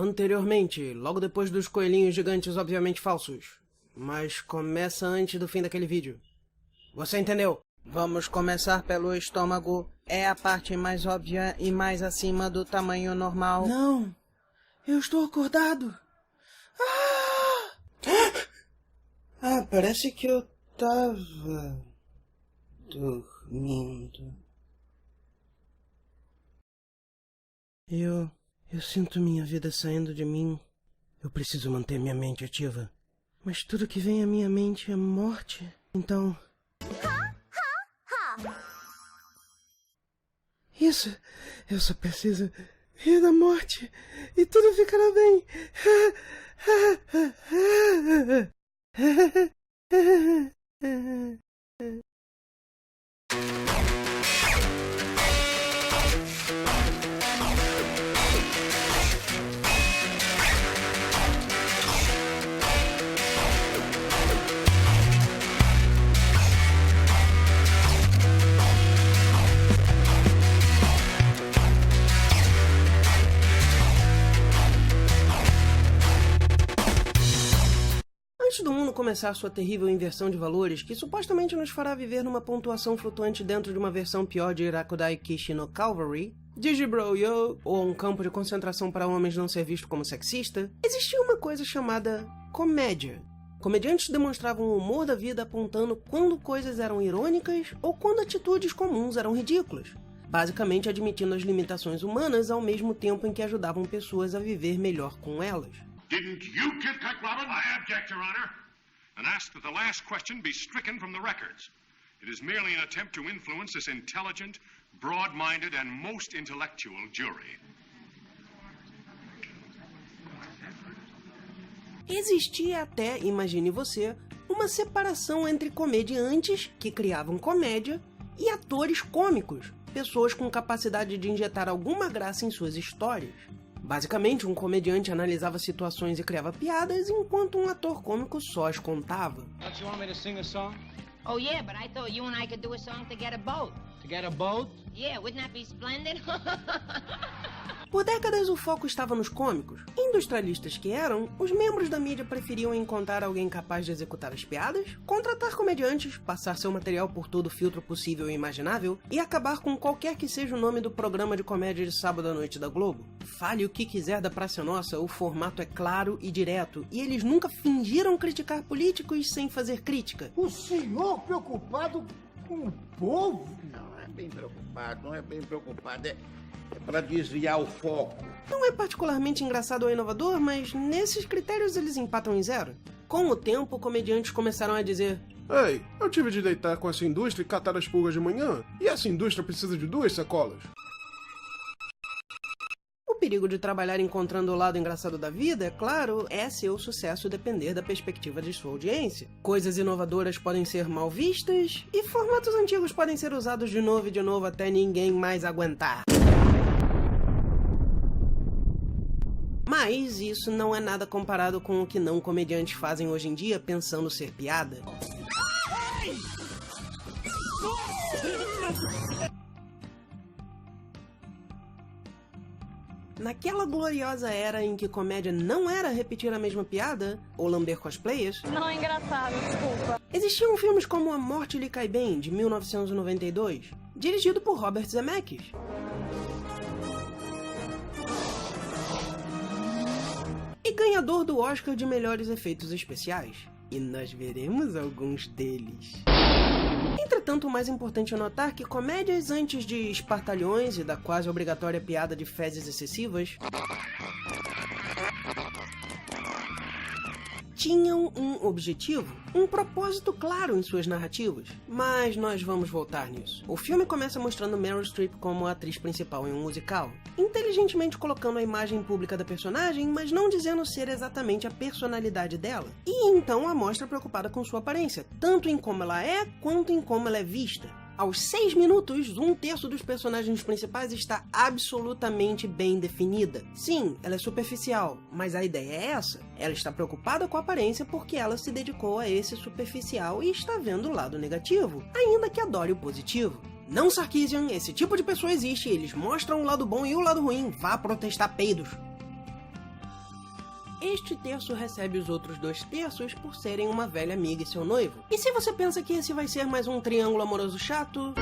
Anteriormente, logo depois dos coelhinhos gigantes obviamente falsos. Mas começa antes do fim daquele vídeo. Você entendeu? Vamos começar pelo estômago. É a parte mais óbvia e mais acima do tamanho normal. Não, eu estou acordado. Parece que eu tava dormindo. Eu sinto minha vida saindo de mim. Eu preciso manter minha mente ativa. Mas tudo que vem à minha mente é morte. Então... Isso, eu só preciso rir da morte e tudo ficará bem. Antes do mundo começar sua terrível inversão de valores, que supostamente nos fará viver numa pontuação flutuante dentro de uma versão pior de Hirakudai Kishi no Calvary, Digibro Yo, ou um campo de concentração para homens não ser visto como sexista, existia uma coisa chamada comédia. Comediantes demonstravam o humor da vida apontando quando coisas eram irônicas ou quando atitudes comuns eram ridículas, basicamente admitindo as limitações humanas ao mesmo tempo em que ajudavam pessoas a viver melhor com elas. Didn't you get that, Robin? I object, Your Honor, and ask that the last question be stricken from the records. It is merely an attempt to influence this intelligent, broad-minded, and most intellectual jury. Existia até, imagine você, uma separação entre comediantes, que criavam comédia, e atores cômicos, pessoas com capacidade de injetar alguma graça em suas histórias. Basicamente, um comediante analisava situações e criava piadas, enquanto um ator cômico só as contava. Don't you want me to sing a song? Oh, yeah, but I thought you and I could do a song to get a boat. To get a boat? Yeah, wouldn't that be splendid? Por décadas, o foco estava nos cômicos. Industrialistas que eram, os membros da mídia preferiam encontrar alguém capaz de executar as piadas, contratar comediantes, passar seu material por todo filtro possível e imaginável e acabar com qualquer que seja o nome do programa de comédia de sábado à noite da Globo. Fale o que quiser da Praça Nossa, o formato é claro e direto, e eles nunca fingiram criticar políticos sem fazer crítica. O senhor preocupado com o povo? Não é bem preocupado, é para desviar o foco. Não é particularmente engraçado ou inovador, mas nesses critérios eles empatam em zero. Com o tempo, comediantes começaram a dizer: Ei, eu tive de deitar com essa indústria e catar as pulgas de manhã, e essa indústria precisa de 2 sacolas. O perigo de trabalhar encontrando o lado engraçado da vida, é claro, é seu sucesso depender da perspectiva de sua audiência. Coisas inovadoras podem ser mal vistas, e formatos antigos podem ser usados de novo e de novo até ninguém mais aguentar. Mas isso não é nada comparado com o que não comediantes fazem hoje em dia pensando ser piada. Naquela gloriosa era em que comédia não era repetir a mesma piada ou lamber cosplayers, Não é engraçado, desculpa. existiam filmes como A Morte Lhe Cai Bem, de 1992, dirigido por Robert Zemeckis. E ganhador do Oscar de melhores efeitos especiais. E nós veremos alguns deles. Entretanto, o mais importante é notar que comédias antes de espartalhões e da quase obrigatória piada de fezes excessivas tinham um objetivo, um propósito claro em suas narrativas. Mas nós vamos voltar nisso. O filme começa mostrando Meryl Streep como a atriz principal em um musical, inteligentemente colocando a imagem pública da personagem, mas não dizendo ser exatamente a personalidade dela. E então a mostra preocupada com sua aparência, tanto em como ela é, quanto em como ela é vista. Aos 6 minutos, 1/3 dos personagens principais está absolutamente bem definida. Sim, ela é superficial, mas a ideia é essa. Ela está preocupada com a aparência porque ela se dedicou a esse superficial e está vendo o lado negativo, ainda que adore o positivo. Não, Sarkeesian, esse tipo de pessoa existe, eles mostram o lado bom e o lado ruim, vá protestar peidos. este terço recebe os outros 2 terços por serem uma velha amiga e seu noivo. E se você pensa que esse vai ser mais um triângulo amoroso chato...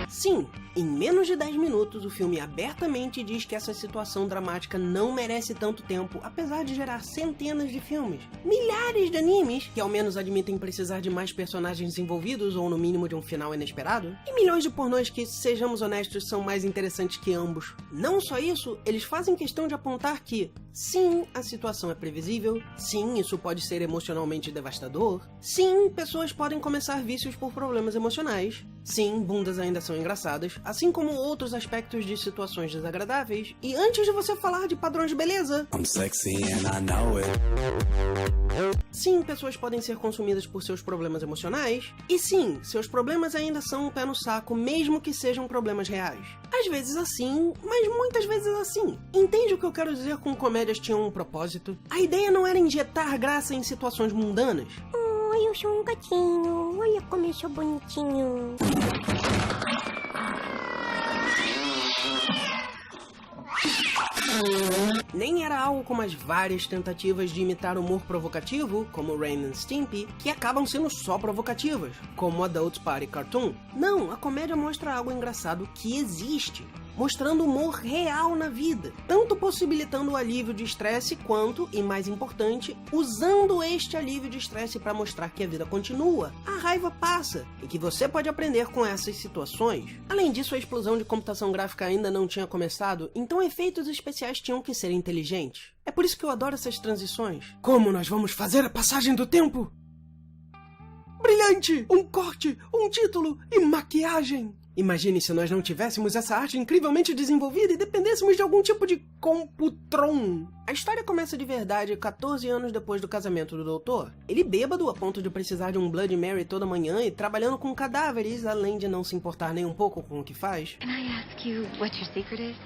Sim, em menos de 10 minutos o filme abertamente diz que essa situação dramática não merece tanto tempo, apesar de gerar centenas de filmes, milhares de animes, que ao menos admitem precisar de mais personagens envolvidos ou no mínimo de um final inesperado, e milhões de pornôs que, sejamos honestos, são mais interessantes que ambos. Não só isso, eles fazem questão de apontar que, sim, a situação é previsível, sim, isso pode ser emocionalmente devastador, sim, pessoas podem começar vícios por problemas emocionais, sim, bundas ainda são engraçadas, assim como outros aspectos de situações desagradáveis, e antes de você falar de padrões de beleza, I'm sexy and I know it. Sim, pessoas podem ser consumidas por seus problemas emocionais, e sim, seus problemas ainda são um pé no saco, mesmo que sejam problemas reais. Às vezes assim, mas muitas vezes assim. Entende o que eu quero dizer com comédias tinham um propósito? A ideia não era injetar graça em situações mundanas. Oi, eu sou um gatinho. Olha como eu sou bonitinho. Nem era algo como as várias tentativas de imitar humor provocativo, como Ren and Stimpy, que acabam sendo só provocativas, como Adult Party Cartoon. Não, a comédia mostra algo engraçado que existe, mostrando humor real na vida, tanto possibilitando o alívio de estresse quanto, e mais importante, usando este alívio de estresse para mostrar que a vida continua, a raiva passa, e que você pode aprender com essas situações. Além disso, a explosão de computação gráfica ainda não tinha começado, então efeitos especiais tinham que ser inteligentes. É por isso que eu adoro essas transições. Como nós vamos fazer a passagem do tempo? Brilhante! Um corte, um título e maquiagem! Imagine se nós não tivéssemos essa arte incrivelmente desenvolvida e dependêssemos de algum tipo de computron. A história começa de verdade 14 anos depois do casamento do doutor. Ele bêbado a ponto de precisar de um Bloody Mary toda manhã e trabalhando com cadáveres, além de não se importar nem um pouco com o que faz. Can I ask you what your secret is?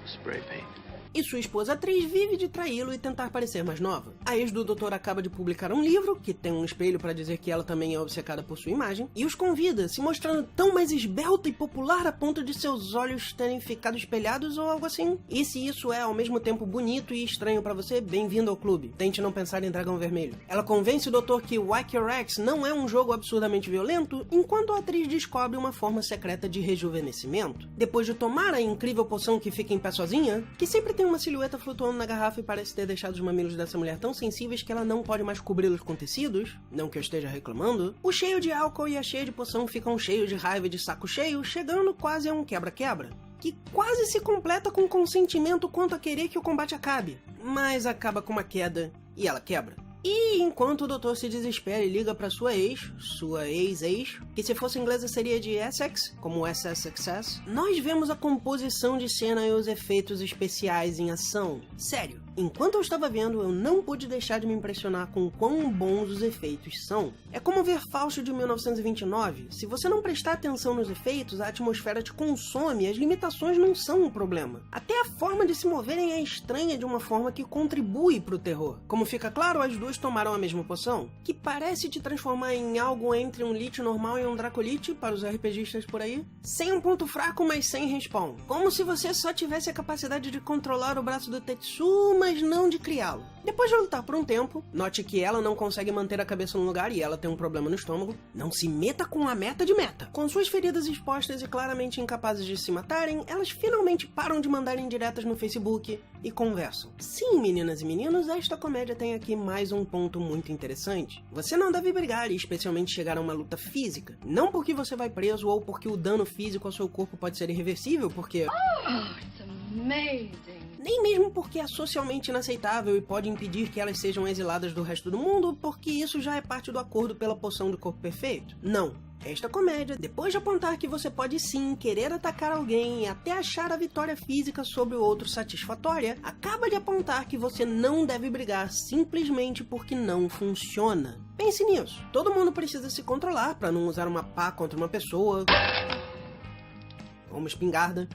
Spray paint. E sua esposa atriz vive de traí-lo e tentar parecer mais nova. A ex do doutor acaba de publicar um livro, que tem um espelho para dizer que ela também é obcecada por sua imagem, e os convida, se mostrando tão mais esbelta e popular a ponto de seus olhos terem ficado espelhados ou algo assim. E se isso é ao mesmo tempo bonito e estranho para você, bem-vindo ao clube. Tente não pensar em Dragão Vermelho. Ela convence o doutor que Whack Your Ex não é um jogo absurdamente violento, enquanto a atriz descobre uma forma secreta de rejuvenescimento. Depois de tomar a incrível poção que fica em pé sozinha, que sempre tem uma silhueta flutuando na garrafa e parece ter deixado os mamilos dessa mulher tão sensíveis que ela não pode mais cobri-los com tecidos, não que eu esteja reclamando, o cheio de álcool e a cheia de poção ficam cheios de raiva e de saco cheio, chegando quase a um quebra-quebra, que quase se completa com consentimento quanto a querer que o combate acabe, mas acaba com uma queda e ela quebra. E enquanto o doutor se desespera e liga para sua ex-ex, que se fosse inglesa seria de Essex, como SSXS, nós vemos a composição de cena e os efeitos especiais em ação. Sério, enquanto eu estava vendo, eu não pude deixar de me impressionar com quão bons os efeitos são. É como ver Fausto de 1929. Se você não prestar atenção nos efeitos, a atmosfera te consome e as limitações não são um problema. Até a forma de se moverem é estranha de uma forma que contribui para o terror. Como fica claro, as duas tomaram a mesma poção, que parece te transformar em algo entre um Lich normal e um Dracolite, para os RPGistas por aí, sem um ponto fraco, mas sem respawn. Como se você só tivesse a capacidade de controlar o braço do Tetsu, mas não de criá-lo. Depois de lutar por um tempo, note que ela não consegue manter a cabeça no lugar e ela tem um problema no estômago. Não se meta com a meta de meta. Com suas feridas expostas e claramente incapazes de se matarem, elas finalmente param de mandar indiretas no Facebook e conversam. Sim, meninas e meninos, esta comédia tem aqui mais um ponto muito interessante. Você não deve brigar e especialmente chegar a uma luta física. Não porque você vai preso ou porque o dano físico ao seu corpo pode ser irreversível, porque... Oh, it's amazing. Nem mesmo porque é socialmente inaceitável e pode impedir que elas sejam exiladas do resto do mundo, porque isso já é parte do acordo pela poção do corpo perfeito. Não. Esta comédia, depois de apontar que você pode sim querer atacar alguém e até achar a vitória física sobre o outro satisfatória, acaba de apontar que você não deve brigar simplesmente porque não funciona. Pense nisso. Todo mundo precisa se controlar para não usar uma pá contra uma pessoa ou uma espingarda.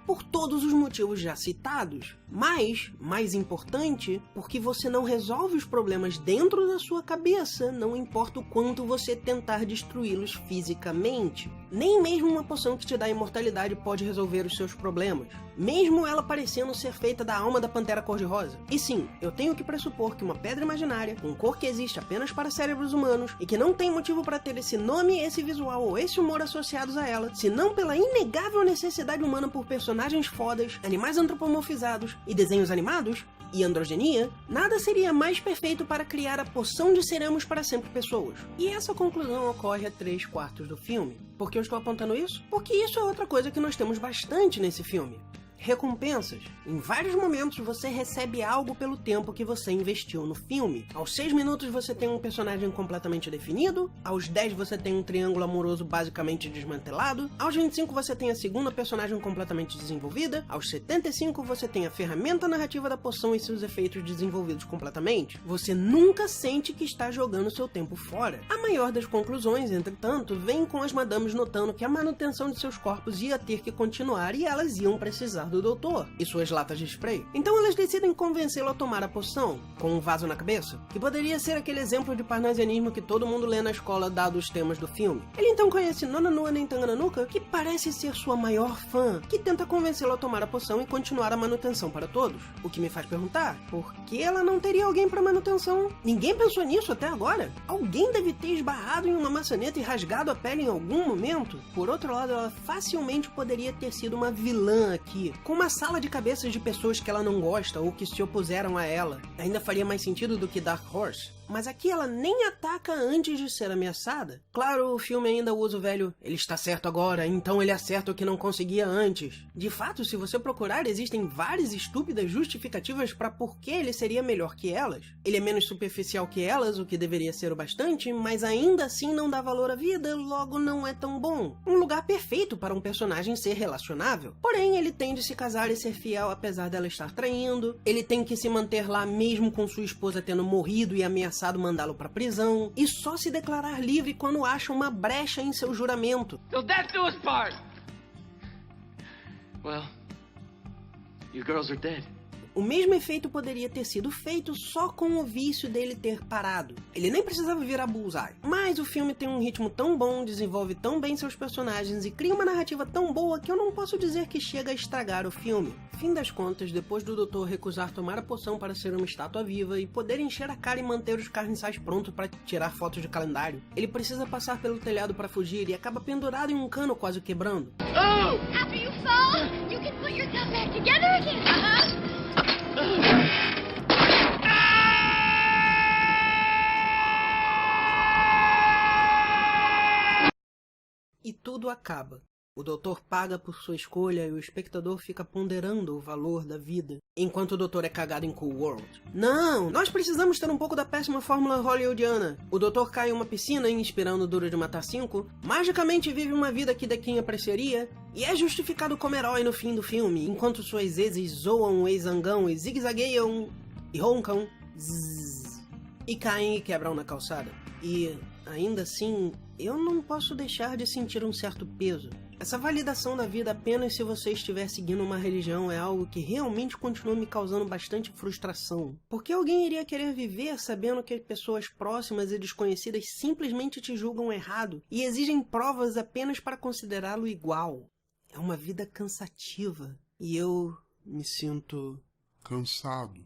Por todos os motivos já citados, mas, mais importante, porque você não resolve os problemas dentro da sua cabeça, não importa o quanto você tentar destruí-los fisicamente. Nem mesmo uma poção que te dá imortalidade pode resolver os seus problemas, mesmo ela parecendo ser feita da alma da Pantera Cor-de-Rosa. E sim, eu tenho que pressupor que uma pedra imaginária, com cor que existe apenas para cérebros humanos e que não tem motivo para ter esse nome, esse visual ou esse humor associados a ela, senão pela inegável necessidade humana por personagens fodas, animais antropomorfizados e desenhos animados, e androgenia, nada seria mais perfeito para criar a poção de seremos para sempre pessoas. E essa conclusão ocorre a 3/4 do filme. Por que eu estou apontando isso? Porque isso é outra coisa que nós temos bastante nesse filme. Recompensas. Em vários momentos você recebe algo pelo tempo que você investiu no filme. Aos 6 minutos você tem um personagem completamente definido, aos 10 você tem um triângulo amoroso basicamente desmantelado, aos 25 você tem a segunda personagem completamente desenvolvida, aos 75 você tem a ferramenta narrativa da poção e seus efeitos desenvolvidos completamente. Você nunca sente que está jogando seu tempo fora. A maior das conclusões, entretanto, vem com as madames notando que a manutenção de seus corpos ia ter que continuar e elas iam precisar do doutor e suas latas de spray. Então elas decidem convencê-lo a tomar a poção, com um vaso na cabeça, que poderia ser aquele exemplo de parnasianismo que todo mundo lê na escola dado os temas do filme. Ele então conhece Nona Nua nem Tangananuka, que parece ser sua maior fã, que tenta convencê-lo a tomar a poção e continuar a manutenção para todos. O que me faz perguntar, por que ela não teria alguém para manutenção? Ninguém pensou nisso até agora? Alguém deve ter esbarrado em uma maçaneta e rasgado a pele em algum momento? Por outro lado, ela facilmente poderia ter sido uma vilã aqui, com uma sala de cabeças de pessoas que ela não gosta ou que se opuseram a ela. Ainda faria mais sentido do que Dark Horse. Mas aqui ela nem ataca antes de ser ameaçada. Claro, o filme ainda usa o velho "ele está certo agora, então ele acerta o que não conseguia antes". De fato, se você procurar, existem várias estúpidas justificativas para por que ele seria melhor que elas. Ele é menos superficial que elas, o que deveria ser o bastante, mas ainda assim não dá valor à vida, logo não é tão bom. Um lugar perfeito para um personagem ser relacionável. Porém, ele tem de se casar e ser fiel apesar dela estar traindo. Ele tem que se manter lá mesmo com sua esposa tendo morrido e ameaçado mandá-lo pra prisão, e só se declarar livre quando acha uma brecha em seu juramento. So that's the worst part. Well, you girls are dead. O mesmo efeito poderia ter sido feito só com o vício dele ter parado. Ele nem precisava virar Bullseye. Mas o filme tem um ritmo tão bom, desenvolve tão bem seus personagens e cria uma narrativa tão boa que eu não posso dizer que chega a estragar o filme. Fim das contas, depois do doutor recusar tomar a poção para ser uma estátua viva e poder encher a cara e manter os carniçais prontos para tirar fotos de calendário, ele precisa passar pelo telhado para fugir e acaba pendurado em um cano quase quebrando. Oh! After you fall, you can put yourself back together again. E tudo acaba. O doutor paga por sua escolha e o espectador fica ponderando o valor da vida, enquanto o doutor é cagado em Cool World. Não, nós precisamos ter um pouco da péssima fórmula hollywoodiana. O doutor cai em uma piscina inspirando Duro de Matar 5, magicamente vive uma vida que Dequinha apreciaria, e é justificado como herói no fim do filme, enquanto suas exes zoam o ex-zangão e zigue-zagueiam e roncam, zzz, e caem e quebram na calçada. E, ainda assim, eu não posso deixar de sentir um certo peso. Essa validação da vida apenas se você estiver seguindo uma religião é algo que realmente continua me causando bastante frustração. Por que alguém iria querer viver sabendo que pessoas próximas e desconhecidas simplesmente te julgam errado e exigem provas apenas para considerá-lo igual? É uma vida cansativa e eu me sinto cansado.